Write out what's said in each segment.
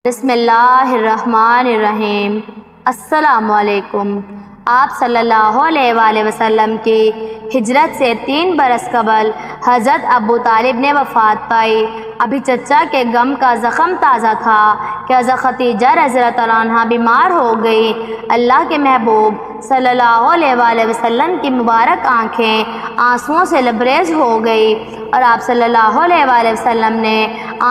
بسم اللہ الرحمن الرحیم۔ السلام علیکم۔ آپ صلی اللہ علیہ وآلہ وسلم کی ہجرت سے 3 برس قبل حضرت ابو طالب نے وفات پائی۔ ابھی چچا کے غم کا زخم تازہ تھا کہ حضرت خدیجہ رضی اللہ عنہ بیمار ہو گئی۔ اللہ کے محبوب صلی اللہ علیہ وآلہ وسلم کی مبارک آنکھیں آنسوؤں سے لبریز ہو گئی اور آپ صلی اللہ علیہ وآلہ وسلم نے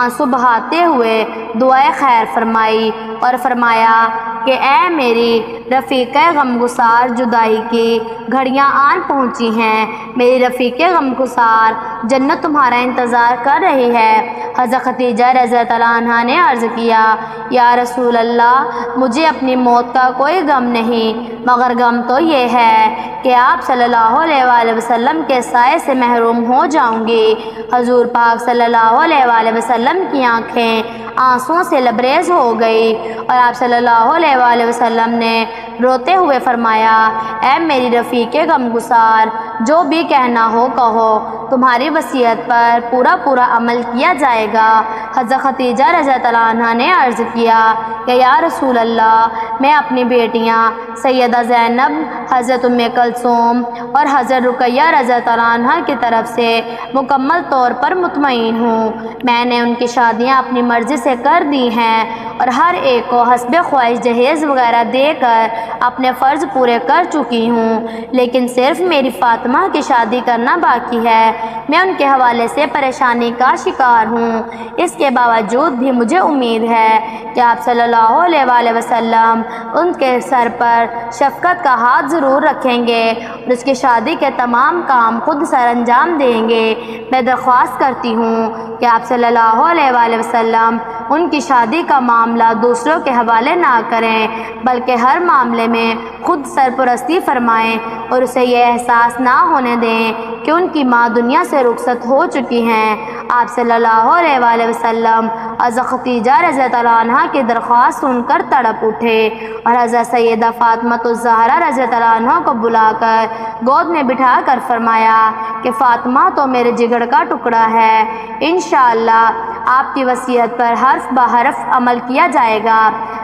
آنسو بہاتے ہوئے دعائے خیر فرمائی اور فرمایا کہ اے میری رفیق غمگسار، جدائی کی گھڑیاں آن پہنچی ہیں، میری رفیق غمگسار، جنت تمہارا انتظار کر رہی ہے۔ حضرت خدیجہ رضی اللہ عنہا نے عرض کیا، یا رسول اللہ، مجھے اپنی موت کا کوئی غم نہیں، مگر غم تو یہ ہے کہ آپ صلی اللہ علیہ وآلہ وسلم کے سائے سے محروم ہو جاؤں گی۔ حضور پاک صلی اللہ علیہ وآلہ وسلم کی آنکھیں آنسوؤں سے لبریز ہو گئی اور آپ صلی اللہ علیہ وآلہ وسلم نے روتے ہوئے فرمایا، اے میری رفیق غمگسار، جو بھی کہنا ہو کہو، تمہاری وصیت پر پورا عمل کیا جائے گا۔ حضرت خدیجہ رضی اللہ عنہا نے عرض کیا کہ یا رسول اللہ، میں اپنی بیٹیاں سیدہ زینب، حضرت ام کلثوم اور حضرت رقیہ رضی اللہ عنہا کی طرف سے مکمل طور پر مطمئن ہوں۔ میں نے ان کی شادیاں اپنی مرضی سے کر دی ہیں اور ہر ایک کو حسب خواہش جہیز وغیرہ دے کر اپنے فرض پورے کر چکی ہوں، لیکن صرف میری فاطمہ کی شادی کرنا باقی ہے۔ میں ان کے حوالے سے پریشانی کا شکار ہوں۔ اس کے باوجود بھی مجھے امید ہے کہ آپ صلی اللہ علیہ وآلہ وسلم ان کے سر پر شفقت کا ہاتھ ضرور رکھیں گے اور اس کی شادی کے تمام کام خود سر انجام دیں گے۔ میں درخواست کرتی ہوں کہ آپ صلی اللہ علیہ وآلہ وسلم ان کی شادی کا معاملہ دوسروں کے حوالے نہ کریں، بلکہ ہر معاملے میں خود سرپرستی فرمائیں اور اسے یہ احساس نہ ہونے دیں کہ ان کی ماں دنیا سے رخصت ہو چکی ہیں۔ آپ صلی اللہ علیہ وآلہ وسلم حضرت خدیجہ رضی اللہ عنہا کی درخواست سن کر تڑپ اٹھے اور حضرت سیدہ فاطمہ الزہرا رضی اللہ عنہا کو بلا کر گود میں بٹھا کر فرمایا کہ فاطمہ تو میرے جگر کا ٹکڑا ہے، انشاءاللہ آپ کی وصیت پر حرف بحرف عمل کیا جائے گا۔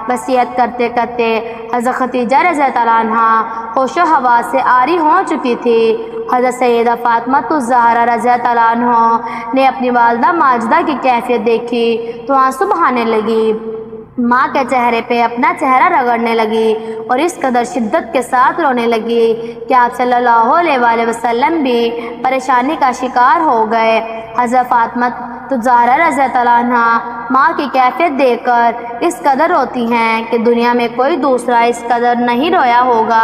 وصیت کرتے کرتے حضرت خدیجہ رضی اللہ عنہا ہوش و حواس سے عاری ہو چکی تھی۔ حضرت سیدہ فاطمہ الزہرا رضی اللہ عنہا نے اپنی والدہ ماجدہ کی کیفیت دیکھی تو آنسو بہانے لگی، ماں کے چہرے پہ اپنا چہرہ رگڑنے لگی اور اس قدر شدت کے ساتھ رونے لگی کہ آپ صلی اللہ علیہ وآلہ وسلم بھی پریشانی کا شکار ہو گئے۔ حضرت فاطمہ الزہرا رضی اللہ عنہا ماں کی کیفیت دیکھ کر اس قدر روتی ہیں کہ دنیا میں کوئی دوسرا اس قدر نہیں رویا ہوگا۔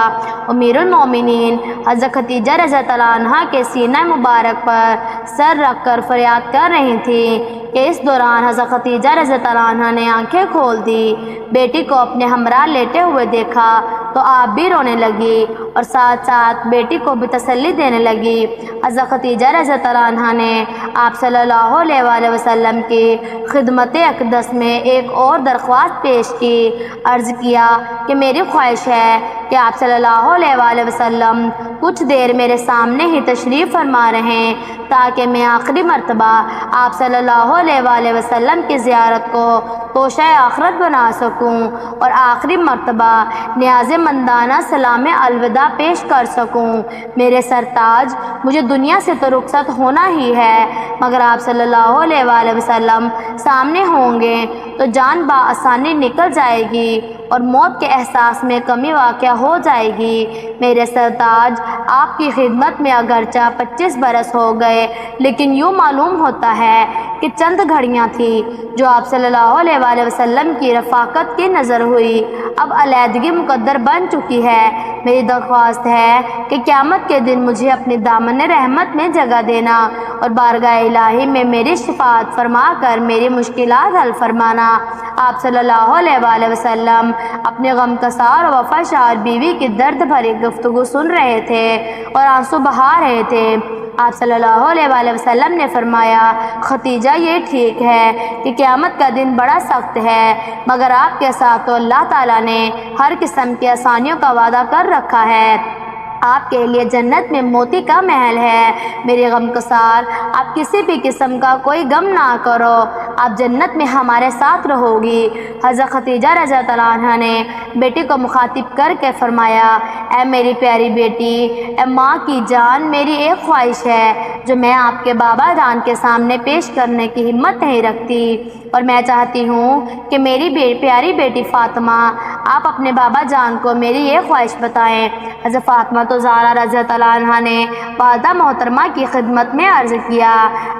امیر المومنین حضرت خدیجہ رضی اللہ عنہا کے سینہ مبارک پر سر رکھ کر فریاد کر رہی تھی کہ اس دوران حضرت خدیجہ رضی اللہ عنہا نے آنکھیں کھول دی، بیٹی کو اپنے ہمراہ لیٹے ہوئے دیکھا تو آپ بھی رونے لگی اور ساتھ ساتھ بیٹی کو بھی تسلی دینے لگی۔ حضرت خدیجہ رضی اللہ عنہا نے آپ صلی اللہ علیہ وآلہ وسلم کی خدمت اقدس میں ایک اور درخواست پیش کی، عرض کیا کہ میری خواہش ہے کہ آپ صلی اللہ علیہ وآلہ وسلم کچھ دیر میرے سامنے ہی تشریف فرما رہیں تاکہ میں آخری مرتبہ آپ صلی اللہ علیہ وآلہ وسلم کی زیارت کو توشہ آخرت بنا سکوں اور آخری مرتبہ نیاز مندانہ سلام الوداع پیش کر سکوں۔ میرے سرتاج، مجھے دنیا سے تو رخصت ہونا ہی ہے، مگر آپ صلی اللہ علیہ وآلہ وسلم سامنے ہوں گے تو جان بآسانی نکل جائے گی اور موت کے احساس میں کمی واقع ہو جائے گی۔ میرے سرتاج، آپ کی خدمت میں اگرچہ 25 برس ہو گئے، لیکن یوں معلوم ہوتا ہے کہ چند گھڑیاں تھیں جو آپ صلی اللہ علیہ وآلہ وسلم کی رفاقت کی نظر ہوئی، اب علیحدگی مقدر بن چکی ہے۔ میری درخواست ہے کہ قیامت کے دن مجھے اپنی دامن رحمت میں جگہ دینا اور بارگاہ الہی میں میری شفاعت فرما کر میری مشکلات حل فرمانا۔ آپ صلی اللہ علیہ وآلہ وسلم اپنے غم کسار و وفاشار بیوی کی درد بھری گفتگو سن رہے تھے اور آنسو بہا رہے تھے۔ آپ صلی اللہ علیہ وآلہ وسلم نے فرمایا، خدیجہ، یہ ٹھیک ہے کہ قیامت کا دن بڑا سخت ہے، مگر آپ کے ساتھ تو اللہ تعالیٰ نے ہر قسم کی آسانیوں کا وعدہ کر رکھا ہے۔ آپ کے لیے جنت میں موتی کا محل ہے۔ میری غمگسار، آپ کسی بھی قسم کا کوئی غم نہ کرو، آپ جنت میں ہمارے ساتھ رہو گی۔ حضرت خدیجہ رضی اللہ عنہا نے بیٹی کو مخاطب کر کے فرمایا، اے میری پیاری بیٹی، اے ماں کی جان، میری ایک خواہش ہے جو میں آپ کے بابا جان کے سامنے پیش کرنے کی ہمت نہیں رکھتی، اور میں چاہتی ہوں کہ میری پیاری بیٹی فاطمہ، آپ اپنے بابا جان کو میری یہ خواہش بتائیں۔ حضرت فاطمہ تو زہرا رضی اللہ عنہا نے والدہ محترمہ کی خدمت میں عرض کیا،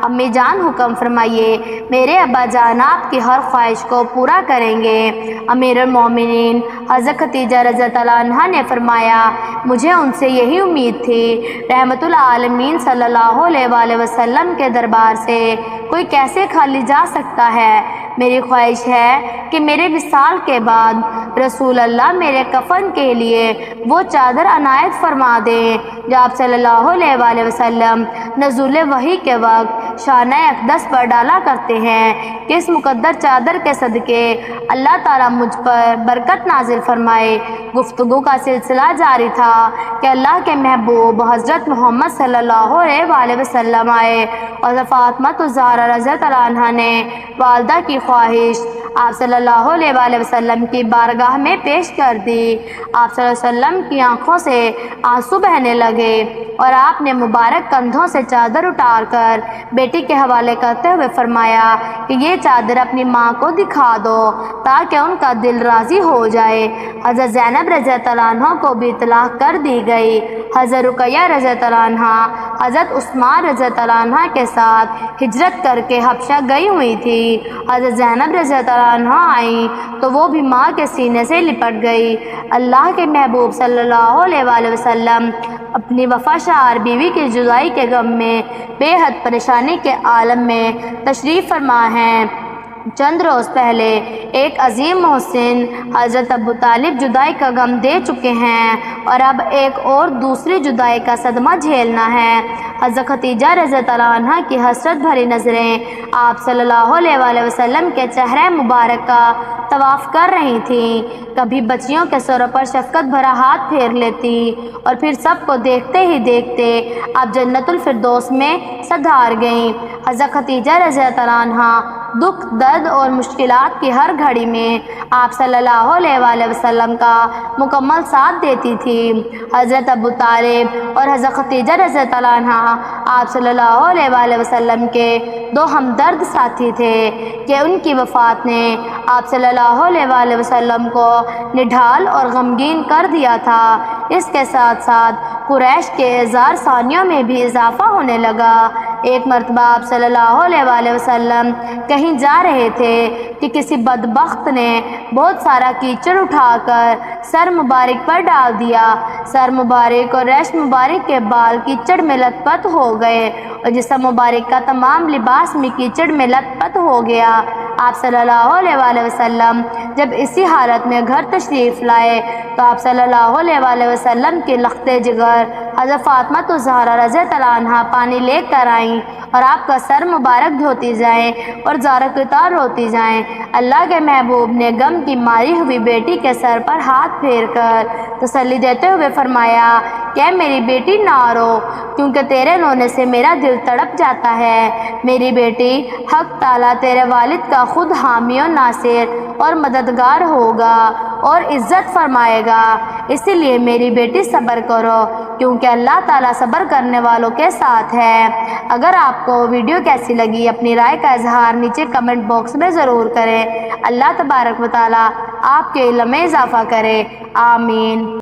امی جان حکم فرمائیے، میرے ابا جان آپ کی ہر خواہش کو پورا کریں گے۔ امیر المومنین حضرت خدیجہ رضی اللہ عنہا نے فرمایا، مجھے ان سے یہی امید تھی۔ رحمت العالمین صلی اللہ علیہ وآلہ وسلم کے دربار سے کوئی کیسے خالی جا سکتا ہے؟ میری خواہش ہے کہ میرے وصال کے بعد رسول اللہ میرے کفن کے لیے وہ چادر عنایت فرما دیں جو آپ صلی اللہ علیہ وآلہ وسلم نزول وحی کے وقت شانہ اقدس پر ڈالا کرتے ہیں، کہ اس مقدر چادر کے صدقے اللہ تعالیٰ مجھ پر برکت نازل فرمائے۔ گفتگو کا سلسلہ جاری تھا کہ اللہ کے محبوب حضرت محمد صلی اللہ علیہ وآلہ وسلم آئے، اور فاطمہ الزہرا رضی اللہ عنہا نے والدہ کی خواہش آپ صلی اللہ علیہ وآلہ وسلم کی بارگاہ میں پیش کر دی۔ آپ صلی اللہ علیہ وسلم کی آنکھوں سے آنسو بہنے لگے، اور آپ نے مبارک کندھوں سے چادر اتار کر بیٹی کے حوالے کرتے ہوئے فرمایا کہ یہ چادر اپنی ماں کو دکھا دو تاکہ ان کا دل راضی ہو جائے۔ حضرت زینب رضی اللہ عنہ کو بھی اطلاع کر دی گئی۔ حضرت رقیہ رضی اللہ عنہ حضرت عثمان رضی اللہ عنہ کے ساتھ ہجرت کر کے حبشہ گئی ہوئی تھی۔ حضرت زینب رضی اللہ عنہ آئیں تو وہ بھی ماں کے سینے سے لپٹ گئی۔ اللہ کے محبوب صلی اللہ علیہ وآلہ وسلم اپنی وفا شعار بیوی کی جدائی کے غم میں بے حد پریشانی کے عالم میں تشریف فرما ہیں۔ چند روز پہلے ایک عظیم محسن حضرت ابو طالب جدائی کا غم دے چکے ہیں، اور اب ایک اور دوسری جدائی کا صدمہ جھیلنا ہے۔ حضرت خدیجہ رضی اللہ عنہا کی حسرت بھری نظریں آپ صلی اللہ علیہ وآلہ وسلم کے چہرے مبارک کا طواف کر رہی تھیں، کبھی بچیوں کے سروں پر شفقت بھرا ہاتھ پھیر لیتی، اور پھر سب کو دیکھتے ہی دیکھتے آپ جنت الفردوس میں سدھار گئیں۔ حضرت خدیجہ رضی اللہ عنہا دکھ، درد اور مشکلات کی ہر گھڑی میں آپ صلی اللہ علیہ وآلہ وسلم کا مکمل ساتھ دیتی تھی۔ حضرت ابو طالب اور حضرت خدیجہ رضی اللہ عنہا آپ صلی اللہ علیہ وآلہ وسلم کے دو ہمدرد ساتھی تھے کہ ان کی وفات نے آپ صلی اللہ علیہ وآلہ وسلم کو نڈھال اور غمگین کر دیا تھا۔ اس کے ساتھ ساتھ قریش کے اعزار ثانیوں میں بھی اضافہ ہونے لگا۔ ایک مرتبہ آپ صلی اللہ علیہ وآلہ وسلم کہیں جا رہے تھے کہ کسی بدبخت نے بہت سارا کیچڑ اٹھا کر سر مبارک پر ڈال دیا۔ سر مبارک اور ریش مبارک کے بال کیچڑ میں لت پت ہو گئے، اور جسم مبارک کا تمام لباس میں کیچڑ میں لت پت ہو گیا۔ آپ صلی اللہ علیہ وآلہ وسلم جب اسی حالت میں گھر تشریف لائے تو آپ صلی اللہ علیہ وآلہ وسلم کی لخت جگر حضرت فاطمہ الزہرا رضی اللہ عنہا پانی لے کر آئیں، اور آپ کا سر مبارک دھوتی جائیں اور زارہ قطار روتی جائیں۔ اللہ کے محبوب نے غم کی ماری ہوئی بیٹی کے سر پر ہاتھ پھیر کر تسلی دیتے ہوئے فرمایا کہ میری بیٹی نہ رو، کیونکہ تیرے رونے سے میرا دل تڑپ جاتا ہے۔ میری بیٹی، حق تعالیٰ تیرے والد کا خود حامی و ناصر اور مددگار ہوگا اور عزت فرمائے گا، اسی لیے میری بیٹی صبر کرو، کیونکہ اللہ تعالیٰ صبر کرنے والوں کے ساتھ ہے۔ اگر آپ کو ویڈیو کیسی لگی اپنی رائے کا اظہار نیچے کمنٹ باکس میں ضرور کریں۔ اللہ تبارک و تعالیٰ آپ کے علم میں اضافہ کرے، آمین۔